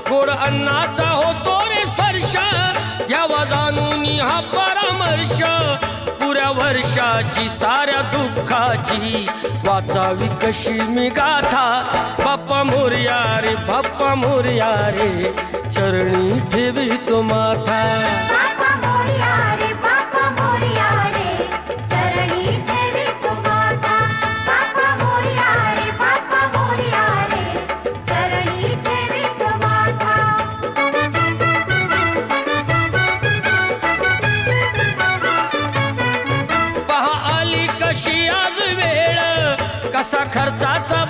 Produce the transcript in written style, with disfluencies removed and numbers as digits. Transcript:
गोड अन्नाचा होतो रे स्पर्श, घ्यावा जाणून हा परामर्श. पुऱ्या वर्षाची साऱ्या दुःखाची वाचावी कशी मी गाथा. बाप्पा मोरया रे बाप्पा मोरया रे, चरणी ठेवी तो माथा. बाप्पा मोरया रे बाप्पा मोरया रे, चरणी ठेवी तो माथा. बाप्पा मोरया रे बाप्पा मोरया रे, चरणी ठेवी तो माथा. पहा आली कशी आज वेळ, कसा खर्चाचा